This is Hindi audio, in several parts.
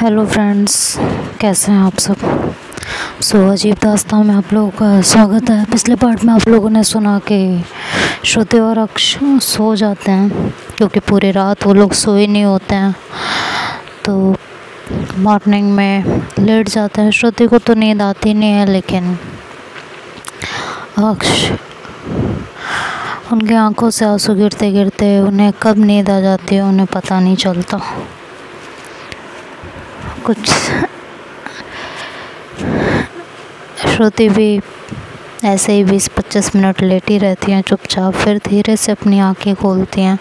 हेलो फ्रेंड्स, कैसे हैं आप सब। अजीब दास्तां में आप लोगों का स्वागत है। पिछले पार्ट में आप लोगों ने सुना कि श्रुति और अक्ष सो जाते हैं क्योंकि पूरी रात वो लोग सोए नहीं होते हैं, तो मॉर्निंग में लेट जाते हैं। श्रुति को तो नींद आती नहीं है, लेकिन अक्ष, उनकी आंखों से आंसू गिरते गिरते उन्हें कब नींद आ जाती है उन्हें पता नहीं चलता। कुछ श्रुति भी ऐसे ही 20-25 मिनट लेटी रहती हैं चुपचाप, फिर धीरे से अपनी आंखें खोलती हैं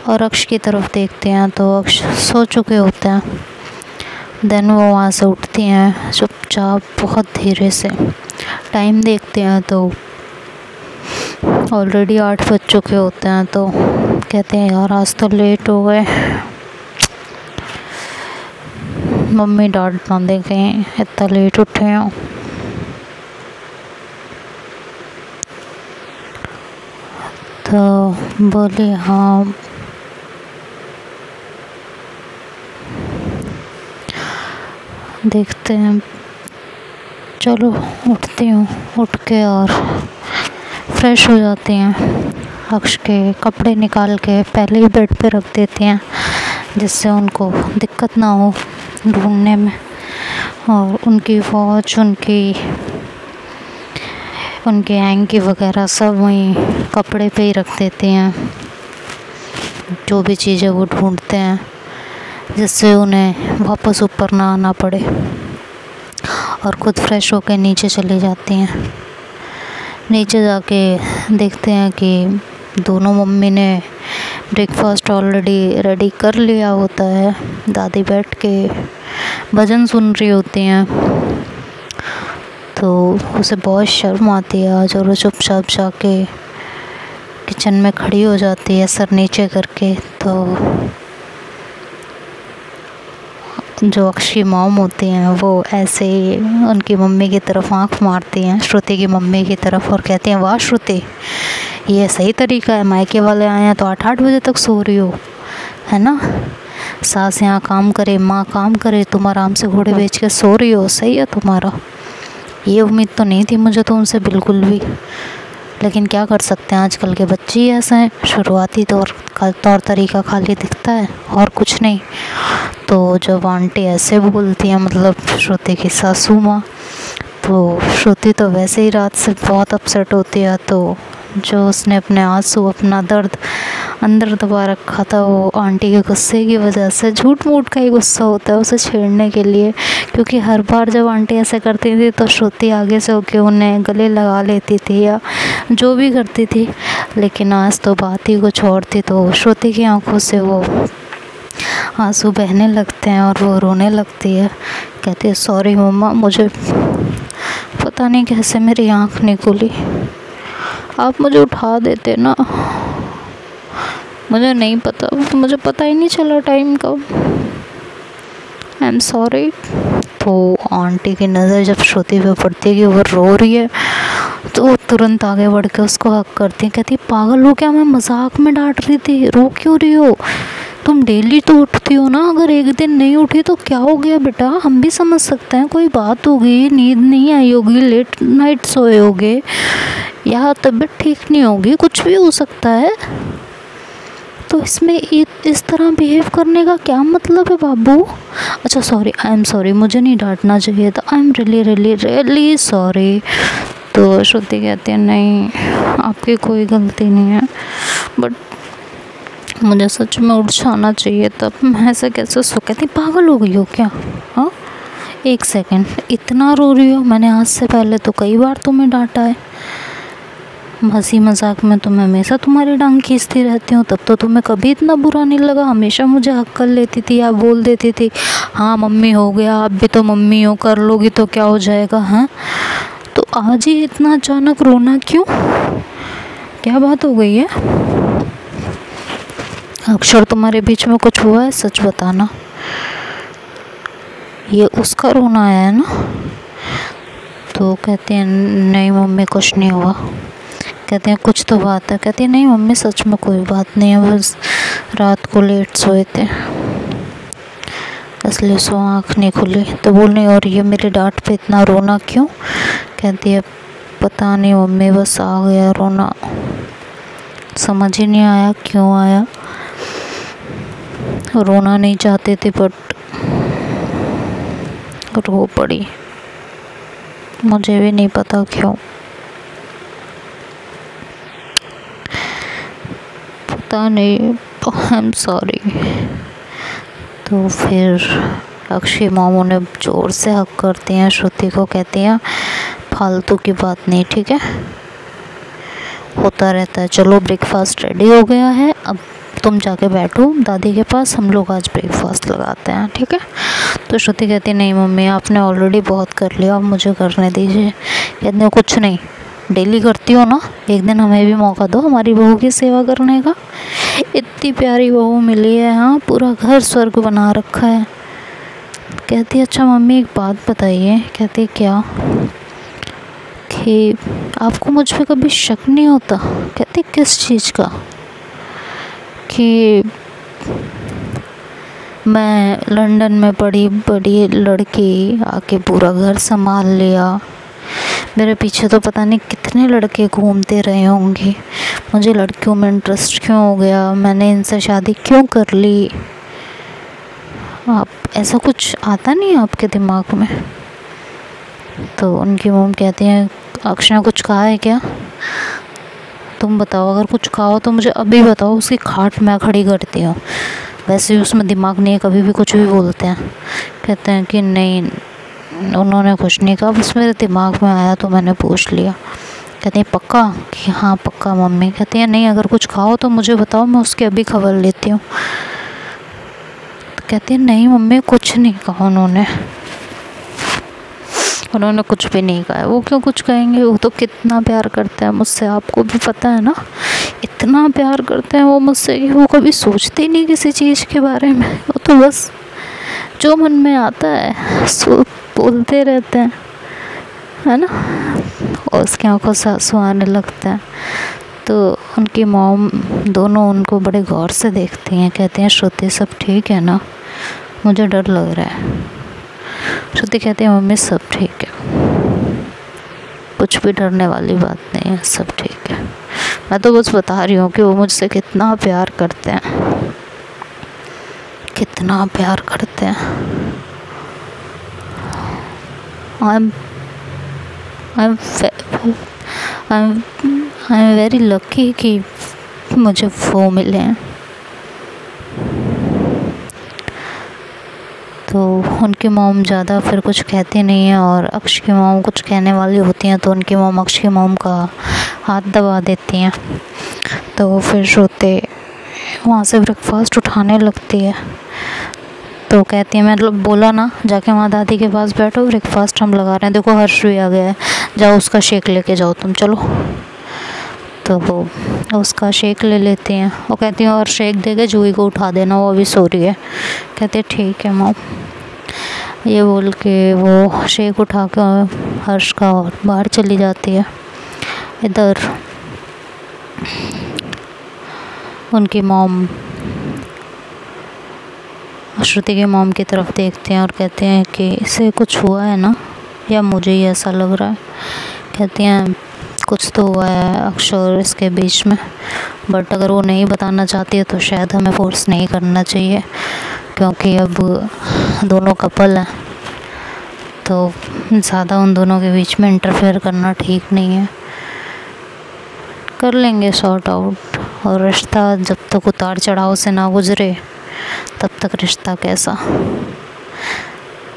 और अक्ष की तरफ देखती हैं तो अक्ष सो चुके होते हैं। देन वो वहाँ से उठती हैं चुपचाप, बहुत धीरे से। टाइम देखते हैं तो ऑलरेडी 8 बज चुके होते हैं, तो कहते हैं यार आज तो लेट हो गए, मम्मी डांट ना दे कहीं इतना लेट उठे हो। तो बोली हाँ, देखते हैं, चलो उठती हूँ। उठ के और फ्रेश हो जाती हैं। अक्ष के कपड़े निकाल के पहले ही बेड पे रख देती हैं जिससे उनको दिक्कत ना हो ढूंढने में, और उनकी वॉच, उनके हैंकी वगैरह सब वहीं कपड़े पे ही रख देती हैं, जो भी चीज़ें वो ढूंढते हैं, जिससे उन्हें वापस ऊपर ना आना पड़े, और खुद फ्रेश होकर नीचे चली जाती हैं। नीचे जाके देखते हैं कि दोनों मम्मी ने ब्रेकफास्ट ऑलरेडी रेडी कर लिया होता है। दादी बैठ के भजन सुन रही होती हैं, तो उसे बहुत शर्म आती है आज, और वो चुपचाप जाके किचन में खड़ी हो जाती है सर नीचे करके। तो जो अक्ष की मॉम होती हैं वो ऐसे ही उनकी मम्मी की तरफ आंख मारती हैं, श्रुति की मम्मी की तरफ, और कहती हैं वाह श्रुति, ये सही तरीका है, मायके वाले आए हैं तो 8-8 बजे तक सो रही हो, है ना। सास यहाँ काम करे, माँ काम करे, तुम आराम से घोड़े बेच के सो रही हो, सही है तुम्हारा। ये उम्मीद तो नहीं थी मुझे तो उनसे बिल्कुल भी, लेकिन क्या कर सकते हैं, आजकल के बच्चे ही ऐसे हैं। शुरुआती तौर तरीका खाली दिखता है और कुछ नहीं। तो जब आंटी ऐसे बोलती हैं, मतलब श्रुति की सासू माँ, तो श्रुति तो वैसे ही रात से बहुत अपसेट होती है। तो जो उसने अपने आंसू, अपना दर्द अंदर दबा रखा था, वो आंटी के गुस्से की वजह से, झूठ मूठ का ही गुस्सा होता है उसे छेड़ने के लिए, क्योंकि हर बार जब आंटी ऐसे करती थी तो श्रुति आगे से होके उन्हें गले लगा लेती थी या जो भी करती थी। लेकिन आज तो बात ही कुछ और थी। तो श्रुति की आंखों से वो आंसू बहने लगते हैं और वो रोने लगती है। कहती है सॉरी मम्मा, मुझे पता नहीं कैसे मेरी आँख नहीं खुली, आप मुझे उठा देते ना, मुझे नहीं पता, मुझे पता ही नहीं चला टाइम का, आई एम सॉरी। तो आंटी की नज़र जब श्रुति पे पड़ती है कि वो रो रही है, तो वो तुरंत आगे बढ़ के उसको हक करती है। कहती पागल हो क्या, मैं मजाक में डांट रही थी, रो क्यों रही हो, तुम डेली तो उठती हो ना, अगर एक दिन नहीं उठी तो क्या हो गया बेटा, हम भी समझ सकते हैं, कोई बात होगी, नींद नहीं आई होगी, लेट नाइट सोए होगे, या तबीयत ठीक नहीं होगी, कुछ भी हो सकता है। तो इसमें इस तरह बिहेव करने का क्या मतलब है बाबू। अच्छा सॉरी, आई एम सॉरी, मुझे नहीं डांटना चाहिए था, I am really really really sorry. तो श्रुति कहती है नहीं, आपकी कोई गलती नहीं है, बट मुझे सच में उठ जाना चाहिए था, मैं ऐसे कैसे सो। कहती पागल हो गई हो क्या, हाँ 1 सेकेंड, इतना रो रही हो, मैंने आज से पहले तो कई बार तुम्हें डांटा है, हंसी मजाक में तो मैं हमेशा तुम्हारी टांग खींचती रहती हूँ, तब तो तुम्हें कभी इतना बुरा नहीं लगा, हमेशा मुझे हक कर लेती थी या बोल देती थी हाँ मम्मी हो गया, आप भी तो मम्मी हो, कर लोगी तो क्या हो जाएगा, हैं। तो आज ही इतना अचानक रोना क्यों, क्या बात हो गई है। अक्षर तुम्हारे बीच में कुछ हुआ है, सच बताना। ये उसका रोना आया है ना। तो कहते हैं नहीं मम्मी कुछ नहीं हुआ। कहते हैं कुछ तो बात है। कहती है नहीं मम्मी सच में कोई बात नहीं है, बस रात को लेट सोए थे। इसलिए सो आँख नहीं खुली। तो बोल रही और ये मेरी डांट पे इतना रोना क्यों? कहती है पता नहीं मम्मी, बस आ गया रोना, समझ ही नहीं आया क्यों आया, रोना नहीं चाहती थी बट रो पड़ी, मुझे भी नहीं पता क्यों, पता नहीं, आई एम सॉरी। तो फिर अक्षय मामू ने ज़ोर से हक करती हैं श्रुति को, कहती हैं फालतू की बात नहीं, ठीक है, होता रहता है, चलो ब्रेकफास्ट रेडी हो गया है, अब तुम जाके बैठो दादी के पास, हम लोग आज ब्रेकफास्ट लगाते हैं, ठीक है। तो श्रुति कहती नहीं मम्मी, आपने ऑलरेडी बहुत कर लिया, अब मुझे करने दीजिए। कहते हैं कुछ नहीं, डेली करती हो ना, एक दिन हमें भी मौका दो हमारी बहू की सेवा करने का, इतनी प्यारी बहू मिली है, हाँ पूरा घर स्वर्ग बना रखा है। कहती अच्छा मम्मी एक बात बताइए। कहती क्या? कि आपको मुझ पे कभी शक नहीं होता? कहती किस चीज़ का? कि मैं लंदन में बड़ी बड़ी लड़की आके पूरा घर संभाल लिया, मेरे पीछे तो पता नहीं कितने लड़के घूमते रहे होंगे, मुझे लड़कियों में इंटरेस्ट क्यों हो गया, मैंने इनसे शादी क्यों कर ली? आप ऐसा कुछ आता नहीं आपके दिमाग में? तो उनकी मम्मी कहती हैं अक्षय ने कुछ कहा है क्या? तुम बताओ, अगर कुछ कहा हो तो मुझे अभी बताओ, उसकी खाट मैं खड़ी करती हूँ, वैसे भी उसमें दिमाग नहीं है, कभी भी कुछ भी बोलते हैं। कहते हैं कि नहीं उन्होंने कुछ नहीं कहा, बस मेरे दिमाग में आया तो मैंने पूछ लिया। कहते हैं पक्का? कि हाँ पक्का मम्मी। कहती हैं नहीं अगर कुछ खाओ तो मुझे बताओ, मैं उसकी अभी खबर लेती हूँ। कहती है नहीं मम्मी कुछ नहीं कहा उन्होंने कुछ भी नहीं कहा है। वो क्यों कुछ कहेंगे, वो तो कितना प्यार करते हैं मुझसे, आपको भी पता है ना, इतना प्यार करते हैं वो मुझसे कि वो कभी सोचते ही नहीं किसी चीज़ के बारे में, वो तो बस जो मन में आता है सो बोलते रहते हैं, है ना, और उसकी आंखों से आंसू आने लगते हैं। तो उनकी मॉम दोनों उनको बड़े गौर से देखती हैं, कहती हैं श्रुति सब ठीक है ना, मुझे डर लग रहा है। श्रुति कहती है मम्मी सब ठीक है, कुछ भी डरने वाली बात नहीं है, सब ठीक है, मैं तो बस बता रही हूँ कि वो मुझसे कितना प्यार करते हैं, कितना प्यार करते हैं। आई एम वेरी लकी कि मुझे वो मिले हैं। तो उनकी मॉम ज़्यादा फिर कुछ कहती नहीं है, और अक्ष की मॉम कुछ कहने वाली होती हैं तो उनकी मॉम अक्ष की मॉम का हाथ दबा देती हैं। तो फिर श्रुति वहाँ से ब्रेकफास्ट उठाने लगती है। तो कहती है मैं बोला ना जाके वहाँ दादी के पास बैठो, ब्रेकफास्ट हम लगा रहे हैं, देखो हर्ष भी आ गया है, जाओ उसका शेक लेके जाओ तुम, चलो। तो वो उसका शेक ले लेती हैं। वो कहती हैं और शेक देके जूही को उठा देना, वो अभी सो रही है। कहती है ठीक है मॉम। ये बोल के वो शेक उठा कर हर्ष का और बाहर चली जाती है। इधर उनकी मॉम श्रुति की मॉम की तरफ देखते हैं और कहते हैं कि इसे कुछ हुआ है ना, या मुझे ही ऐसा लग रहा है। कहती हैं कुछ तो हुआ है अक्षय और इसके बीच में, बट अगर वो नहीं बताना चाहती है तो शायद हमें फोर्स नहीं करना चाहिए, क्योंकि अब दोनों कपल हैं, तो ज़्यादा उन दोनों के बीच में इंटरफेयर करना ठीक नहीं है। कर लेंगे सॉर्ट आउट, और रिश्ता जब तक उतार चढ़ाव से ना गुजरे तब तक रिश्ता कैसा।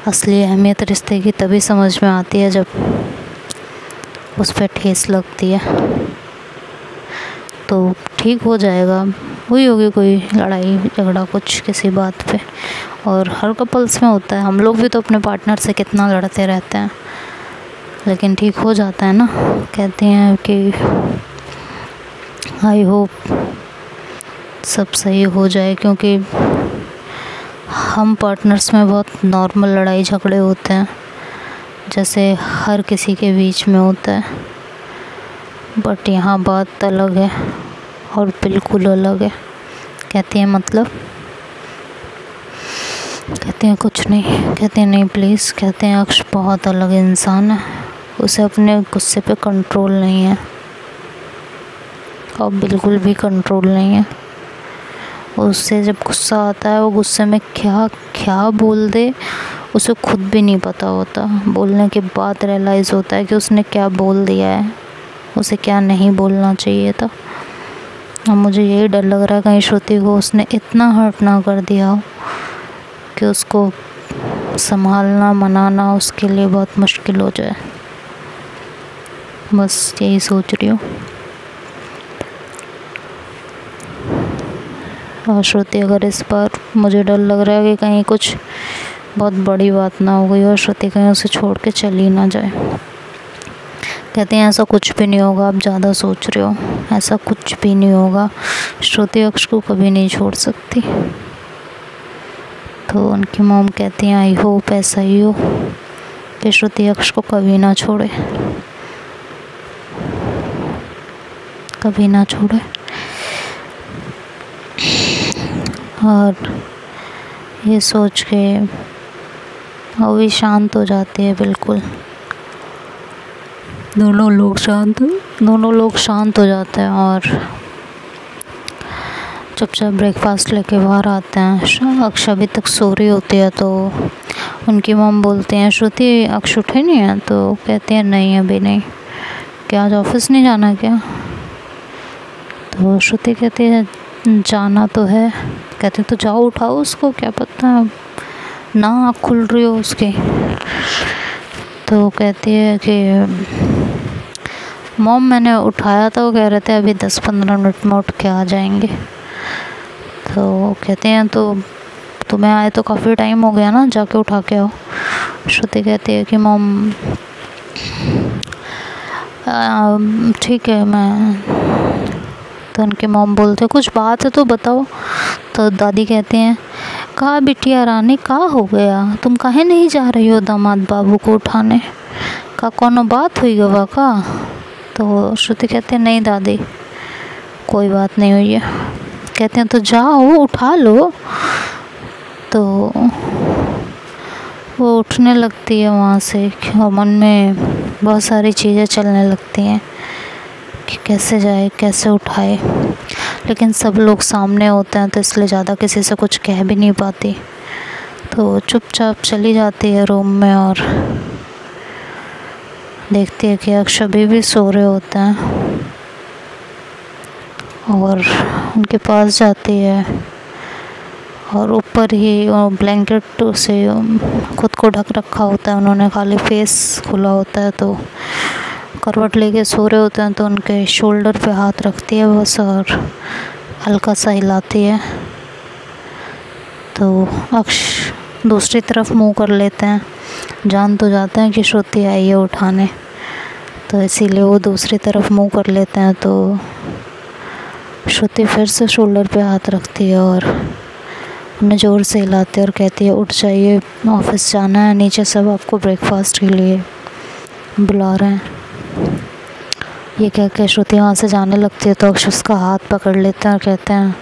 असली अहमियत रिश्ते की तभी समझ में आती है जब उस पर ठेस लगती है। तो ठीक हो जाएगा, हुई होगी कोई लड़ाई झगड़ा कुछ किसी बात पे, और हर कपल्स में होता है, हम लोग भी तो अपने पार्टनर से कितना लड़ते रहते हैं, लेकिन ठीक हो जाता है ना। कहते हैं कि आई होप सब सही हो जाए, क्योंकि हम पार्टनर्स में बहुत नॉर्मल लड़ाई झगड़े होते हैं जैसे हर किसी के बीच में होता है, बट यहाँ बात अलग है और बिल्कुल अलग है। कहती है मतलब, कहती कहते हैं कुछ नहीं, कहते हैं नहीं प्लीज़, कहते हैं अक्ष बहुत अलग इंसान है, उसे अपने गुस्से पे कंट्रोल नहीं है और बिल्कुल भी कंट्रोल नहीं है। उससे जब गुस्सा आता है वो गुस्से में क्या क्या बोल दे उसे खुद भी नहीं पता होता। बोलने के बाद रियलाइज़ होता है कि उसने क्या बोल दिया है, उसे क्या नहीं बोलना चाहिए था। और मुझे यही डर लग रहा है कहीं श्रुति को उसने इतना हर्ट ना कर दिया हो कि उसको संभालना मनाना उसके लिए बहुत मुश्किल हो जाए। बस यही सोच रही हूँ। और श्रुति अगर इस बार, मुझे डर लग रहा है कि कहीं कुछ बहुत बड़ी बात ना हो गई और श्रुति कहीं उसे छोड़ के चली ना जाए। कहते हैं ऐसा कुछ भी नहीं होगा, आप ज़्यादा सोच रहे हो, ऐसा कुछ भी नहीं होगा। श्रुति अक्ष को कभी नहीं छोड़ सकती। तो उनकी मॉम कहती हैं आई होप ऐसा ही हो कि श्रुति अक्ष को कभी ना छोड़े, कभी ना छोड़े। और ये सोच के वो भी शांत हो जाती है बिल्कुल। दोनों लोग शांत हो जाते हैं और चुपचाप ब्रेकफास्ट लेके बाहर आते हैं। अक्ष अभी तक सो रही होती है तो उनकी मॉम बोलते हैं श्रुति अक्ष उठे नहीं है? तो कहते हैं नहीं अभी नहीं। क्या आज ऑफिस नहीं जाना क्या? तो श्रुति कहती है जाना तो है। कहते तो जाओ उठाओ उसको, क्या पता ना आँख खुल रही हो उसकी। तो कहती है कि मॉम मैंने उठाया था, वो कह रहे थे अभी 10-15 मिनट में उठ के आ जाएंगे। तो कहते हैं तो तुम्हें आए तो काफ़ी टाइम हो गया ना, जाके उठा के आओ। श्रुति कहती है कि मॉम ठीक है मैं। तो उनके मॉम बोलते हैं कुछ बात है तो बताओ। तो दादी कहते हैं कहा बिटिया रानी कहाँ हो गया, तुम काहे नहीं जा रही हो दामाद बाबू को उठाने? का कोनो बात हुई गवा का? तो श्रुति कहते हैं नहीं दादी कोई बात नहीं हुई है। कहते हैं तो जाओ उठा लो। तो वो उठने लगती है वहाँ से और मन में बहुत सारी चीज़ें चलने लगती हैं कि कैसे जाए कैसे उठाए। लेकिन सब लोग सामने होते हैं तो इसलिए ज़्यादा किसी से कुछ कह भी नहीं पाती। तो चुपचाप चली जाती है रूम में और देखती है कि अक्ष अभी भी सो रहे होते हैं और उनके पास जाती है और ऊपर ही ब्लैंकेट से खुद को ढक रखा होता है उन्होंने, खाली फेस खुला होता है। तो करवट लेके सो रहे होते हैं तो उनके शोल्डर पे हाथ रखती है बस और हल्का सा हिलाती है। तो अक्ष दूसरी तरफ मुंह कर लेते हैं, जान तो जाते हैं कि श्रुति आई है उठाने, तो इसीलिए वो दूसरी तरफ मुंह कर लेते हैं। तो श्रुति फिर से शोल्डर पे हाथ रखती है और उन्हें ज़ोर से हिलाती है और कहती है उठ जाइए ऑफिस जाना है, नीचे सब आपको ब्रेकफास्ट के लिए बुला रहे हैं। ये कह के श्रुति वहाँ से जाने लगती है तो अक्ष उसका हाथ पकड़ लेते हैं और कहते हैं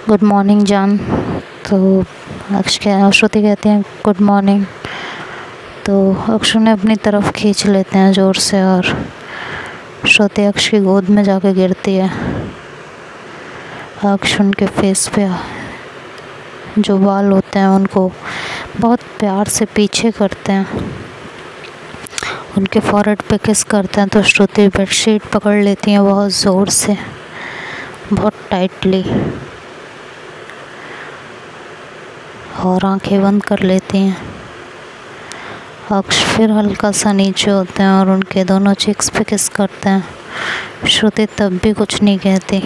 गुड मॉर्निंग जान। तो श्रुति कहती हैं गुड मॉर्निंग। तो अक्ष उन्हें अपनी तरफ खींच लेते हैं ज़ोर से और श्रुति अक्ष की गोद में जाके गिरती है। अक्ष उनके फेस पे जो बाल होते हैं उनको बहुत प्यार से पीछे करते हैं, उनके फॉरहेड पे किस करते हैं। तो श्रुति बेडशीट पकड़ लेती हैं बहुत ज़ोर से, बहुत टाइटली, और आंखें बंद कर लेती हैं। अक्ष फिर हल्का सा नीचे होते हैं और उनके दोनों चिक्स पे किस करते हैं। श्रुति तब भी कुछ नहीं कहती,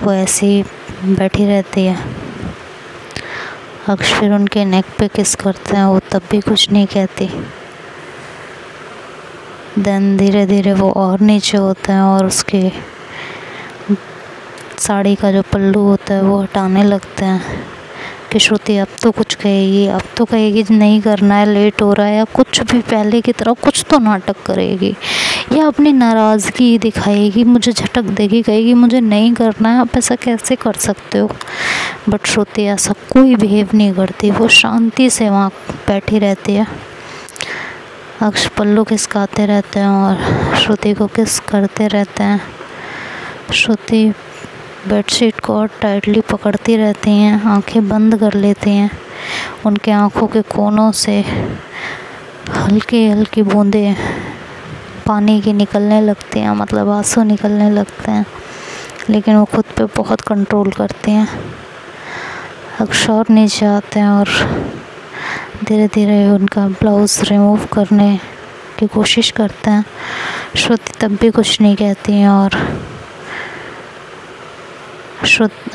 वो ऐसे ही बैठी रहती है। अक्ष फिर उनके नेक पे किस करते हैं, वो तब भी कुछ नहीं कहती। देन धीरे धीरे वो और नीचे होते हैं और उसके साड़ी का जो पल्लू होता है वो हटाने लगते हैं कि श्रुति अब तो कुछ कहेगी, अब तो कहेगी नहीं करना है, लेट हो रहा है, या कुछ भी पहले की तरह कुछ तो नाटक करेगी। या अपनी नाराज़गी दिखाएगी, मुझे झटक देगी, कहेगी मुझे नहीं करना है, आप ऐसा कैसे कर सकते हो। बट श्रुति ऐसा कोई बिहेव नहीं करती, वो शांति से वहाँ बैठी रहती है। अक्ष पल्लू खिसकाते रहते हैं और श्रुति को किस करते रहते हैं। श्रुति बेडशीट को और टाइटली पकड़ती रहती हैं, आंखें बंद कर लेती हैं। उनके आंखों के कोनों से हल्की हल्की बूंदें पानी की निकलने लगती हैं, मतलब आंसू निकलने लगते हैं, लेकिन वो खुद पे बहुत कंट्रोल करती हैं। अक्षर नीचे आते हैं और धीरे धीरे उनका ब्लाउज़ रिमूव करने की कोशिश करते हैं। श्रुति तब भी कुछ नहीं कहती हैं और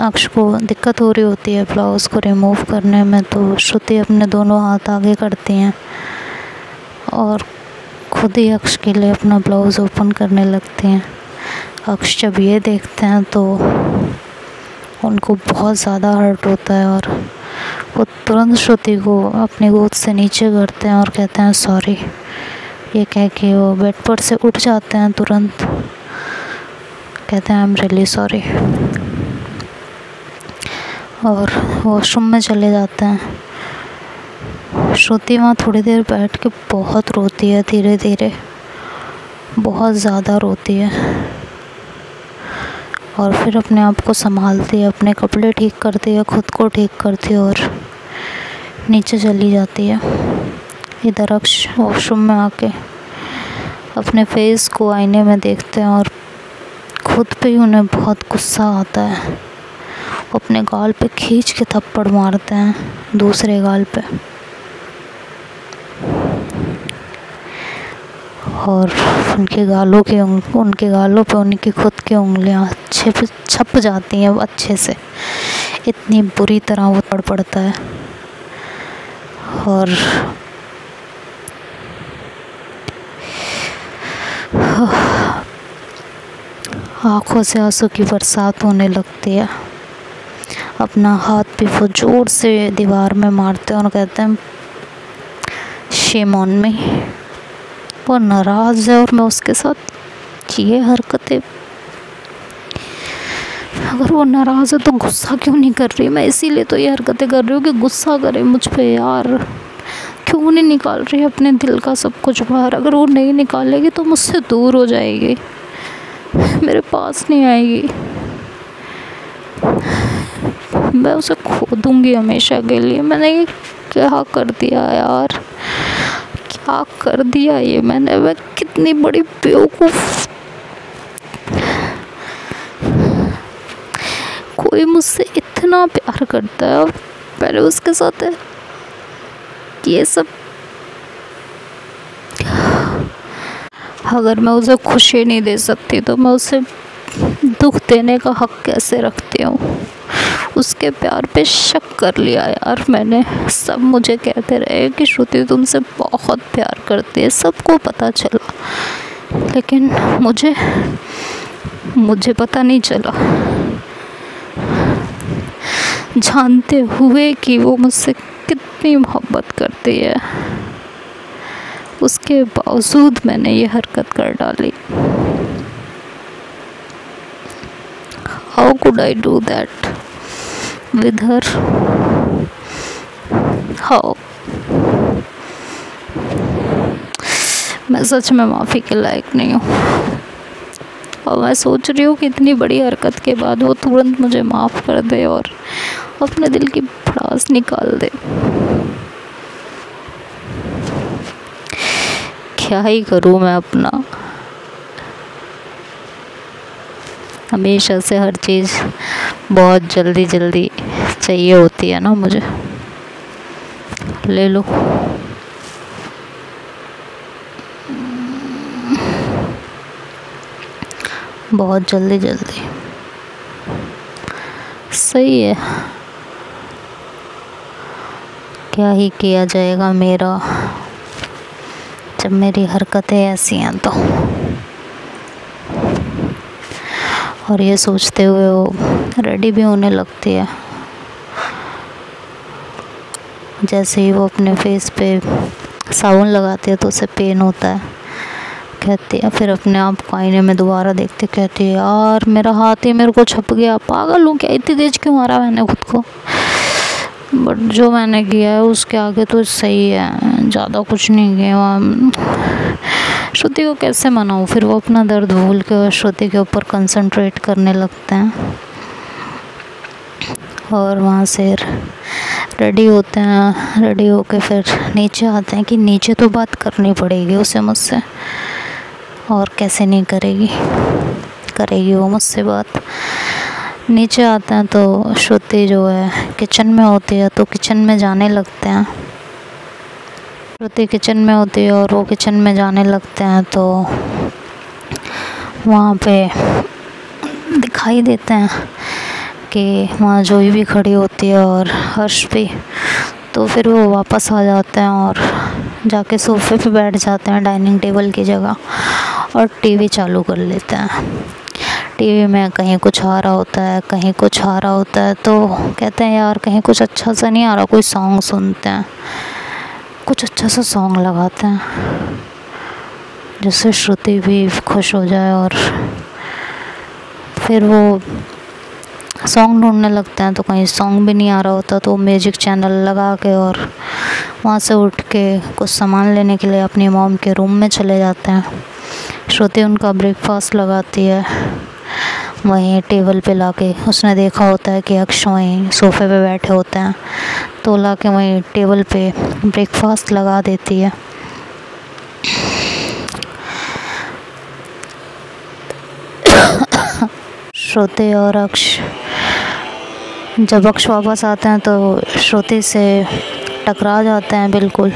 अक्ष को दिक्कत हो रही होती है ब्लाउज़ को रिमूव करने में, तो श्रुति अपने दोनों हाथ आगे करती हैं और खुद ही अक्ष के लिए अपना ब्लाउज़ ओपन करने लगती हैं। अक्ष जब ये देखते हैं तो उनको बहुत ज़्यादा हर्ट होता है और वो तुरंत श्रुति को अपनी गोद से नीचे करते हैं और कहते हैं सॉरी। ये कह के वो बेड पर से उठ जाते हैं, तुरंत कहते हैं आई एम रियली सॉरी, और वॉशरूम में चले जाते हैं। श्रुति वहाँ थोड़ी देर बैठ के बहुत रोती है, धीरे धीरे बहुत ज़्यादा रोती है, और फिर अपने आप को संभालती है, अपने कपड़े ठीक करती है, खुद को ठीक करती है और नीचे चली जाती है। इधर अक्ष वॉशरूम में आके अपने फेस को आईने में देखते हैं और खुद पे ही उन्हें बहुत गुस्सा आता है। वो अपने गाल पे खींच के थप्पड़ मारते हैं, दूसरे गाल पे, और उनके गालों पे उनकी खुद की उंगलियां अच्छे पे छप जाती हैं अच्छे से, इतनी बुरी तरह वो पड़ता है। और आँखों से आंसू की बरसात होने लगती है। अपना हाथ भी वो जोर से दीवार में मारते हैं और कहते हैं शेम ऑन मी। वो नाराज़ है और मैं उसके साथ ये हरकतें, अगर वो नाराज़ है तो गुस्सा क्यों नहीं कर रही। मैं इसीलिए तो ये हरकतें कर रही हूँ कि गुस्सा करे मुझ पे यार। क्यों नहीं निकाल रही अपने दिल का सब कुछ बाहर। अगर वो नहीं निकालेगी तो मुझसे दूर हो जाएगी, मेरे पास नहीं आएगी, मैं उसे खो दूँगी हमेशा के लिए। मैंने ये क्या कर दिया यार, क्या कर दिया ये मैंने। मैं कितनी बड़ी बेवकूफ़। कोई मुझसे इतना प्यार करता है और पहले उसके साथ है ये सब। अगर मैं उसे खुशी नहीं दे सकती तो मैं उसे दुख देने का हक कैसे रखती हूँ। उसके प्यार पे शक कर लिया यार मैंने। सब मुझे कहते रहे कि श्रुति तुमसे बहुत प्यार करती है, सबको पता चला, लेकिन मुझे पता नहीं चला। जानते हुए कि वो मुझसे कितनी मोहब्बत करती है, उसके बावजूद मैंने ये हरकत कर डाली। How could I do that with her? How? मैं सच में माफ़ी के लायक नहीं हूँ और मैं सोच रही हूँ कि इतनी बड़ी हरकत के बाद वो तुरंत मुझे माफ़ कर दे और अपने दिल की भड़ास निकाल दे। क्या ही करूँ मैं अपना। हमेशा से हर चीज़ बहुत जल्दी जल्दी चाहिए होती है ना मुझे। ले लो। बहुत जल्दी जल्दी सही है। क्या ही किया जाएगा मेरा, जब मेरी हरकतें ऐसी हैं तो। और ये सोचते हुए वो रेडी भी होने लगती है। जैसे ही वो अपने फेस पे साबुन लगाती है तो उसे पेन होता है। कहती है, फिर अपने आप को आईने में दोबारा देखते कहती है यार मेरा हाथ ही मेरे को छप गया, पागल हूँ क्या, इतनी तेज क्यों मारा मैंने खुद को। बट जो मैंने किया है उसके आगे तो सही है, ज़्यादा कुछ नहीं किया। श्रुति को कैसे मनाऊँ, फिर वो अपना दर्द भूल के श्रुति के ऊपर कंसंट्रेट करने लगते हैं। और वहाँ से रेडी होते हैं, रेडी होके फिर नीचे आते हैं कि नीचे तो बात करनी पड़ेगी उसे मुझसे, और कैसे नहीं करेगी, करेगी वो मुझसे बात। नीचे आते हैं तो श्रुति जो है किचन में होती है, तो किचन में जाने लगते हैं। श्रुति किचन में होती है और वो किचन में जाने लगते हैं, तो वहाँ पे दिखाई देते हैं कि वहाँ जोई भी खड़ी होती है और हर्ष भी। तो फिर वो वापस आ जाते हैं और जाके सोफे पे बैठ जाते हैं डाइनिंग टेबल की जगह, और टीवी चालू कर लेते हैं। टीवी में कहीं कुछ आ रहा होता है, कहीं कुछ आ रहा होता है, तो कहते हैं यार कहीं कुछ अच्छा सा नहीं आ रहा, कोई सॉन्ग सुनते हैं। कुछ अच्छा सा सॉन्ग लगाते हैं जिससे श्रुति भी खुश हो जाए, और फिर वो सॉन्ग ढूंढने लगते हैं। तो कहीं सॉन्ग भी नहीं आ रहा होता, तो म्यूजिक चैनल लगा के और वहाँ से उठ के कुछ सामान लेने के लिए अपनी मॉम के रूम में चले जाते हैं। श्रुति उनका ब्रेकफास्ट लगाती है, वहीं टेबल पे लाके उसने देखा होता है कि अक्ष वहीं सोफ़े पे बैठे होते हैं, तो लाके वहीं टेबल पे ब्रेकफास्ट लगा देती है। श्रुति और अक्ष, जब अक्ष वापस आते हैं तो श्रुति से टकरा जाते हैं बिल्कुल,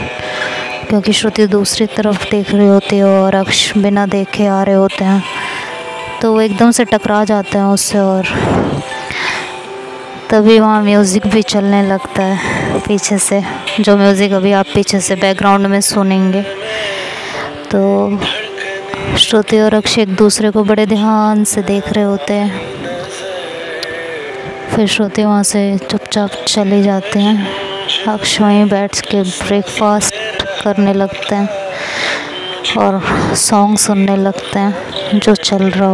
क्योंकि श्रुति दूसरी तरफ देख रही होती है और अक्ष बिना देखे आ रहे होते हैं, तो वो एकदम से टकरा जाते हैं उससे। और तभी वहाँ म्यूज़िक भी चलने लगता है पीछे से, जो म्यूज़िक अभी आप पीछे से बैकग्राउंड में सुनेंगे। तो श्रुति और अक्ष एक दूसरे को बड़े ध्यान से देख रहे होते हैं। फिर श्रुति वहाँ से चुपचाप चले जाते हैं, अक्ष वहीं बैठ के ब्रेकफास्ट करने लगते हैं और सॉन्ग सुनने लगते हैं जो चल रहा हो।